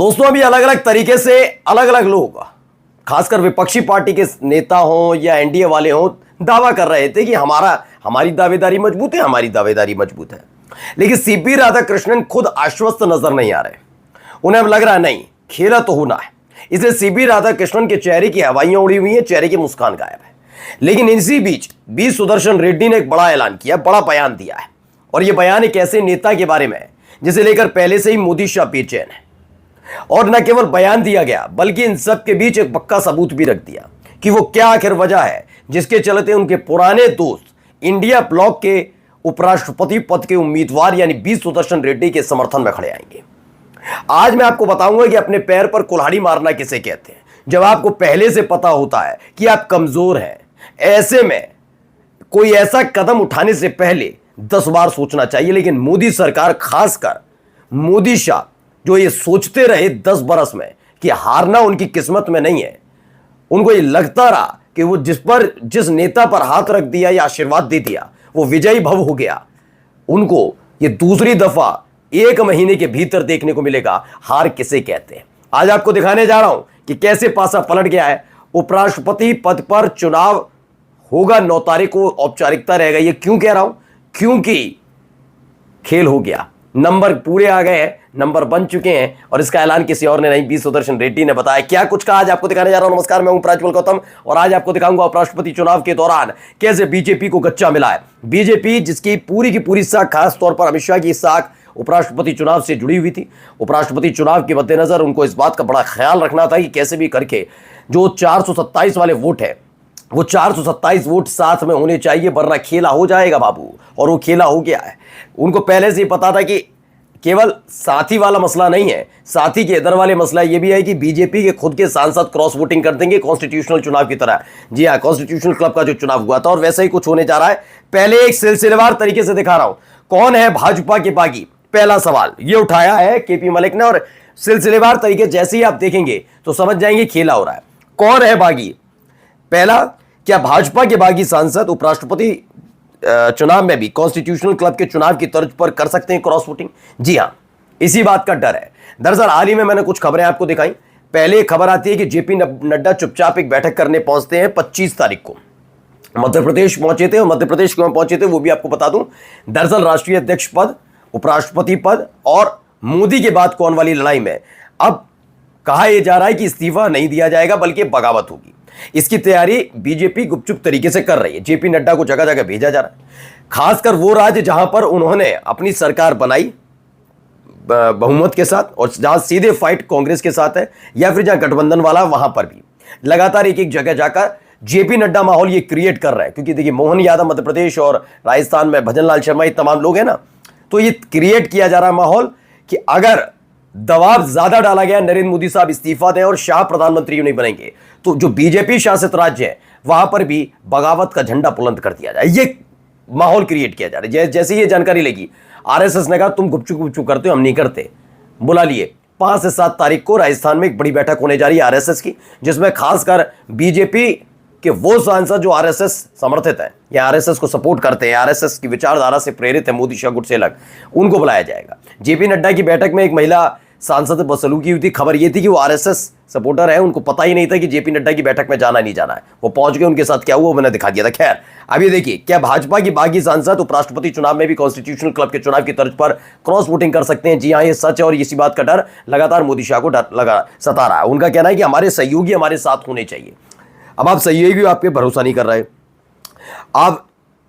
दोस्तों, अभी अलग अलग तरीके से अलग अलग लोग, खासकर विपक्षी पार्टी के नेता हों या एनडीए वाले हों, दावा कर रहे थे कि हमारी दावेदारी मजबूत है, हमारी दावेदारी मजबूत है। लेकिन सीपी राधाकृष्णन खुद आश्वस्त नजर नहीं आ रहे। उन्हें अब लग रहा है नहीं, खेला तो होना है। इसलिए सीपी राधाकृष्णन के चेहरे की हवाइयां उड़ी हुई है, चेहरे की मुस्कान गायब है। लेकिन इसी बीच बी सुदर्शन रेड्डी ने एक बड़ा ऐलान किया, बड़ा बयान दिया है। और यह बयान एक ऐसे नेता के बारे में है जिसे लेकर पहले से ही मोदी शाह बेचैन है। और न केवल बयान दिया गया, बल्कि इन सब के बीच एक पक्का सबूत भी रख दिया कि वो क्या आखिर वजह है जिसके चलते उनके पुराने दोस्त इंडिया ब्लॉक के उपराष्ट्रपति पद के उम्मीदवार यानी बी सुदर्शन रेड्डी के समर्थन में खड़े आएंगे। आज मैं आपको बताऊंगा कि अपने पैर पर कुल्हाड़ी मारना किसे कहते हैं। जब आपको पहले से पता होता है कि आप कमजोर हैं, ऐसे में कोई ऐसा कदम उठाने से पहले 10 बार सोचना चाहिए। लेकिन मोदी सरकार, खासकर मोदी शाह, जो ये सोचते रहे 10 बरस में कि हारना उनकी किस्मत में नहीं है, उनको ये लगता रहा कि वो जिस नेता पर हाथ रख दिया या आशीर्वाद दे दिया वो विजयी भव हो गया। उनको ये दूसरी दफा 1 महीने के भीतर देखने को मिलेगा हार किसे कहते हैं। आज आपको दिखाने जा रहा हूं कि कैसे पासा पलट गया है। उपराष्ट्रपति पद पर चुनाव होगा 9 तारीख को, औपचारिकता रहेगा। ये क्यों कह रहा हूं? क्योंकि खेल हो गया, नंबर पूरे आ गए हैं, नंबर बन चुके हैं। और इसका ऐलान किसी और ने नहीं, बी सुदर्शन रेड्डी ने बताया। क्या कुछ कहा आज आपको दिखाने जा रहा हूं। नमस्कार, मैं हूं प्राज्वल गौतम और आज आपको दिखाऊंगा उपराष्ट्रपति चुनाव के दौरान कैसे बीजेपी को गच्चा मिला है। बीजेपी जिसकी पूरी की पूरी साख, खास तौर पर अमित शाह की साख उपराष्ट्रपति चुनाव से जुड़ी हुई थी। उपराष्ट्रपति चुनाव के मद्देनजर उनको इस बात का बड़ा ख्याल रखना था कि कैसे भी करके जो 427 वाले वोट है, वो 427 वोट साथ में होने चाहिए, वरना खेला हो जाएगा बाबू। और वो खेला हो गया है। उनको पहले से ही पता था कि केवल साथी वाला मसला नहीं है, साथी के इधर वाले मसला ये भी है कि बीजेपी के खुद के सांसद क्रॉस वोटिंग कर देंगे कॉन्स्टिट्यूशनल चुनाव की तरह। जी हाँ, कॉन्स्टिट्यूशनल क्लब का जो चुनाव हुआ था, और वैसा ही कुछ होने जा रहा है। पहले एक सिलसिलेवार तरीके से दिखा रहा हूं कौन है भाजपा के बागी। पहला सवाल ये उठाया है केपी मलिक ने, और सिलसिलेवार तरीके जैसे ही आप देखेंगे तो समझ जाएंगे खेला हो रहा है। कौन है बागी? पहला, क्या भाजपा के बागी सांसद उपराष्ट्रपति चुनाव में भी कॉन्स्टिट्यूशनल क्लब के चुनाव की तर्ज पर कर सकते हैं क्रॉस वोटिंग? जी हां, इसी बात का डर है। दरअसल हाल ही में मैंने कुछ खबरें आपको दिखाई। पहले खबर आती है कि जेपी नड्डा चुपचाप एक बैठक करने पहुंचते हैं 25 तारीख को। मध्य प्रदेश पहुंचे थे, और मध्य प्रदेश क्यों पहुंचे थे वो भी आपको बता दूं। दरअसल राष्ट्रीय अध्यक्ष पद, उपराष्ट्रपति पद और मोदी के बाद कौन वाली लड़ाई में अब कहा यह जा रहा है कि इस्तीफा नहीं दिया जाएगा, बल्कि बगावत होगी। इसकी तैयारी बीजेपी गुपचुप तरीके से कर रही है। जेपी नड्डा को जगह जगह भेजा जा रहा है, खासकर वो राज्य जहां पर उन्होंने अपनी सरकार बनाई बहुमत के साथ, और जहां सीधे फाइट कांग्रेस के साथ है, या फिर जहां गठबंधन वाला, वहां पर भी लगातार एक एक जगह जाकर जेपी नड्डा माहौल ये क्रिएट कर रहा है। क्योंकि देखिए, मोहन यादव मध्य प्रदेश और राजस्थान में भजनलाल शर्मा, ये तमाम लोग हैं ना, तो ये क्रिएट किया जा रहा माहौल कि अगर दबाव ज्यादा डाला गया, नरेंद्र मोदी साहब इस्तीफा दें और शाह प्रधानमंत्री नहीं बनेंगे, तो जो बीजेपी शासित राज्य है वहां पर भी बगावत का झंडा बुलंद कर दिया जाए। ये माहौल क्रिएट किया जा रहा है। जैसे ये जानकारी लगी, आरएसएस ने कहा तुम गुपचुप करते हो, हम नहीं करते, बुला लिए। 5 से 7 तारीख को राजस्थान में एक बड़ी बैठक होने जा रही है आरएसएस की, जिसमें खासकर बीजेपी कि वो सांसद जो आरएसएस समर्थित है या आरएसएस को सपोर्ट करते हैं, आरएसएस की विचारधारा से प्रेरित है, मोदी शाह गुट से अलग, उनको बुलाया जाएगा। जेपी नड्डा की बैठक में एक महिला सांसद बदसलूकी हुई थी। खबर ये थी कि वो आरएसएस सपोर्टर है, उनको पता ही नहीं था कि जेपी नड्डा की बैठक में जाना नहीं जाना है। वो पहुंच गए, उनके साथ क्या हुआ मैंने दिखा दिया था। खैर, अभी देखिए, क्या भाजपा की बागी सांसद उपराष्ट्रपति चुनाव में भी कॉन्स्टिट्यूशनल क्लब के चुनाव की तर्ज पर क्रॉस वोटिंग कर सकते हैं? जी हाँ, ये सच है। और इसी बात का डर लगातार मोदी शाह को सता रहा है। उनका कहना है कि हमारे सहयोगी हमारे साथ होने चाहिए। अब आप सहयोगी आप पे भरोसा नहीं कर रहे, आप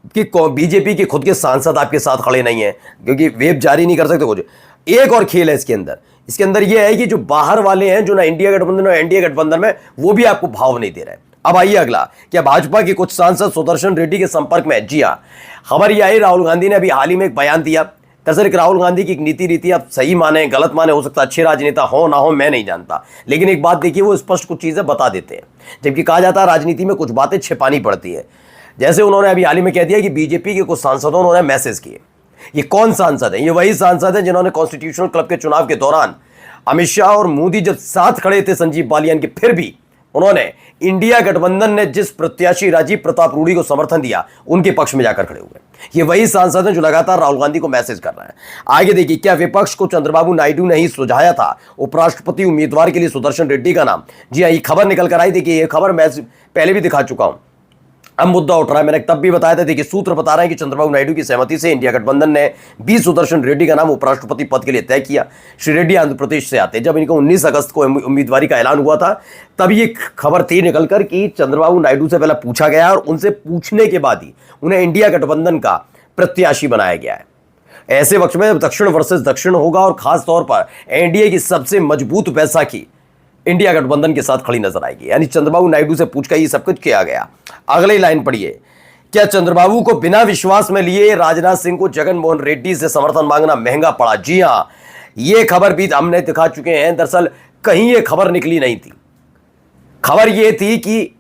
कि बीजेपी के खुद के सांसद आपके साथ खड़े नहीं है, क्योंकि वेब जारी नहीं कर सकते कुछ। एक और खेल है इसके अंदर यह है कि जो बाहर वाले हैं, जो ना इंडिया गठबंधन और एनडीए गठबंधन में, वो भी आपको भाव नहीं दे रहे। अब आइए अगला, क्या भाजपा के कुछ सांसद सुदर्शन रेड्डी के संपर्क में? जी हां, खबर यह आई, राहुल गांधी ने अभी हाल ही में एक बयान दिया। दरअसल राहुल गांधी की एक नीति रीति, आप सही माने गलत माने, हो सकता है अच्छे राजनेता हो ना हो, मैं नहीं जानता, लेकिन एक बात देखिए, वो स्पष्ट कुछ चीजें बता देते हैं। जबकि कहा जाता है राजनीति में कुछ बातें छिपानी पड़ती है। जैसे उन्होंने अभी हाल ही में कह दिया कि बीजेपी के कुछ सांसदों ने मैसेज किए। ये कौन सांसद है? ये वही सांसद है जिन्होंने कॉन्स्टिट्यूशनल क्लब के चुनाव के दौरान अमित शाह और मोदी जब साथ खड़े थे संजीव बालियान के, फिर भी उन्होंने इंडिया गठबंधन ने जिस प्रत्याशी राजीव प्रताप रूडी को समर्थन दिया उनके पक्ष में जाकर खड़े हुए। ये वही सांसद हैं जो लगातार राहुल गांधी को मैसेज कर रहे हैं। आगे देखिए, क्या विपक्ष को चंद्रबाबू नायडू ने ही सुझाया था उपराष्ट्रपति उम्मीदवार के लिए सुदर्शन रेड्डी का नाम? जी हां, ये खबर निकल कर आई। देखिए, ये खबर मैं पहले भी दिखा चुका हूं, अब मुद्दा उठ रहा है। मैंने तब भी बताया था। देखिए, सूत्र बता रहे हैं कि चंद्रबाबू नायडू की सहमति से इंडिया गठबंधन ने बी सुदर्शन रेड्डी का नाम उपराष्ट्रपति पद के लिए तय किया। श्री रेड्डी आंध्र प्रदेश से आते। जब इनको 19 अगस्त को उम्मीदवारी का ऐलान हुआ था, तब ये खबर थी निकलकर कि चंद्रबाबू नायडू से पहले पूछा गया और उनसे पूछने के बाद ही उन्हें इंडिया गठबंधन का प्रत्याशी बनाया गया है। ऐसे वक्त में दक्षिण वर्सेस दक्षिण होगा और खासतौर पर एनडीए की सबसे मजबूत बैसाखी इंडिया गठबंधन के साथ खड़ी नजर आएगी। यानी चंद्रबाबू नायडू से पूछकर ये सब कुछ किया गया। अगली लाइन पढ़िए, क्या चंद्रबाबू को बिना विश्वास में लिए राजनाथ सिंह को जगन मोहन रेड्डी से समर्थन मांगना महंगा पड़ा? जी हां, यह खबर भी हमने दिखा चुके हैं। दरअसल कहीं यह खबर निकली नहीं थी। खबर यह थी कि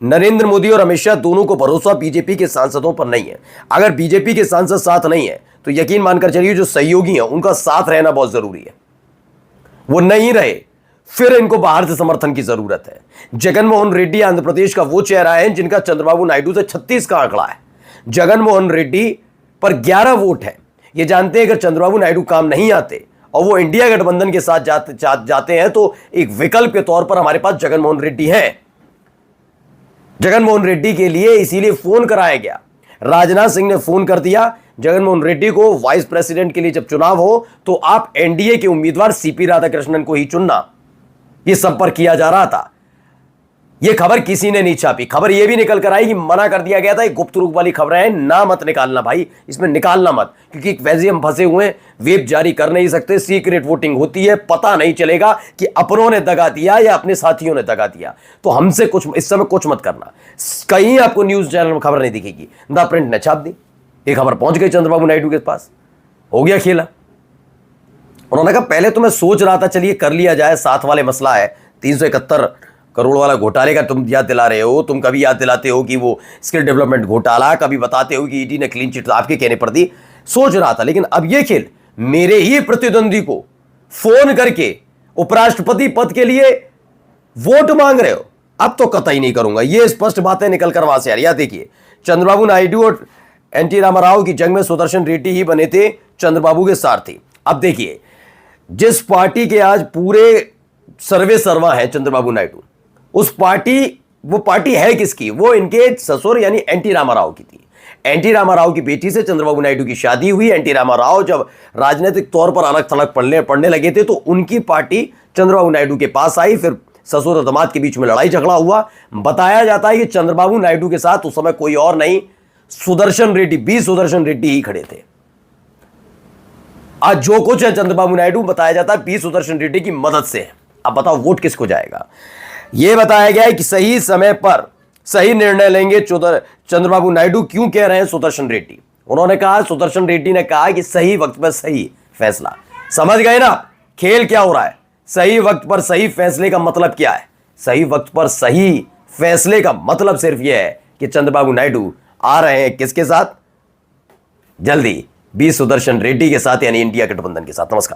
नरेंद्र मोदी और अमित शाह दोनों को भरोसा बीजेपी के सांसदों पर नहीं है। अगर बीजेपी के सांसद साथ नहीं है तो यकीन मानकर चलिए जो सहयोगी हैं उनका साथ रहना बहुत जरूरी है। वो नहीं रहे फिर इनको बाहर से समर्थन की जरूरत है। जगन मोहन रेड्डी आंध्र प्रदेश का वो चेहरा है जिनका चंद्रबाबू नायडू से 36 का आंकड़ा है। जगन मोहन रेड्डी पर 11 वोट है। ये जानते हैं अगर चंद्रबाबू नायडू काम नहीं आते और वो इंडिया गठबंधन के साथ जाते हैं तो एक विकल्प के तौर पर हमारे पास जगन मोहन रेड्डी है। जगन मोहन रेड्डी के लिए इसीलिए फोन कराया गया। राजनाथ सिंह ने फोन कर दिया जगन मोहन रेड्डी को, वाइस प्रेसिडेंट के लिए जब चुनाव हो तो आप एनडीए के उम्मीदवार सीपी राधाकृष्णन को ही चुनना। यह संपर्क किया जा रहा था। यह खबर किसी ने नहीं छापी। खबर यह भी निकल कर आई कि मना कर दिया गया था। ये गुप्त रूप वाली खबरें हैं, ना मत निकालना भाई, इसमें निकालना मत, क्योंकि वैसे हम फंसे हुए हैं, वेब जारी कर नहीं सकते, सीक्रेट वोटिंग होती है, पता नहीं चलेगा कि अपनों ने दगा दिया या अपने साथियों ने दगा दिया। तो हमसे कुछ इस समय कुछ मत करना। कहीं आपको न्यूज चैनल में खबर नहीं दिखेगी। द प्रिंट ने छाप दी, ये खबर पहुंच गई चंद्रबाबू नायडू के पास, हो गया खेला। उन्होंने कहा पहले तो मैं सोच रहा था चलिए कर लिया जाए, साथ वाले मसला है 371 करोड़ वाला घोटाले का तुम याद दिला रहे हो। तुम कभी याद दिलाते हो कि वो स्किल डेवलपमेंट घोटाला, कभी बताते हो कि ईडी ने क्लीन चिट आपके कहने पर दी। सोच रहा था, लेकिन अब ये खेल मेरे ही प्रतिद्वंदी को फोन करके उपराष्ट्रपति पद के लिए वोट मांग रहे हो, अब तो कतई नहीं करूंगा। ये स्पष्ट बातें निकल कर वहां से आ रही है। देखिए, चंद्रबाबू नायडू और एनटी रामाराव की जंग में सुदर्शन रेड्डी ही बने थे चंद्रबाबू के सारथी। अब देखिए, जिस पार्टी के आज पूरे सर्वे सर्वा है चंद्रबाबू नायडू, उस वो पार्टी है किसकी? वो इनके ससुर यानी एनटी रामाराव की थी। एनटी रामाराव की बेटी से चंद्रबाबू नायडू की शादी हुई। एनटी रामाराव जब राजनीतिक तौर पर अलग थलग पड़ने लगे थे तो उनकी पार्टी चंद्रबाबू नायडू के पास आई। फिर ससुर और दामाद के बीच में लड़ाई झगड़ा हुआ। बताया जाता है कि चंद्रबाबू नायडू के साथ उस समय कोई और नहीं, सुदर्शन रेड्डी, बी सुदर्शन रेड्डी ही खड़े थे। आज जो कुछ है चंद्रबाबू नायडू, बताया जाता है बी सुदर्शन रेड्डी की मदद से है। अब बताओ वोट किसको जाएगा? यह बताया गया है कि सही समय पर सही निर्णय लेंगे चंद्रबाबू नायडू। क्यों कह रहे हैं सुदर्शन रेड्डी? उन्होंने कहा, सुदर्शन रेड्डी ने कहा कि सही वक्त पर सही फैसला। समझ गए ना खेल क्या हो रहा है? सही वक्त पर सही फैसले का मतलब क्या है? सही वक्त पर सही फैसले का मतलब सिर्फ यह है कि चंद्रबाबू नायडू आ रहे हैं किसके साथ? जल्दी बी सुदर्शन रेड्डी के साथ, यानी इंडिया गठबंधन के साथ। नमस्कार।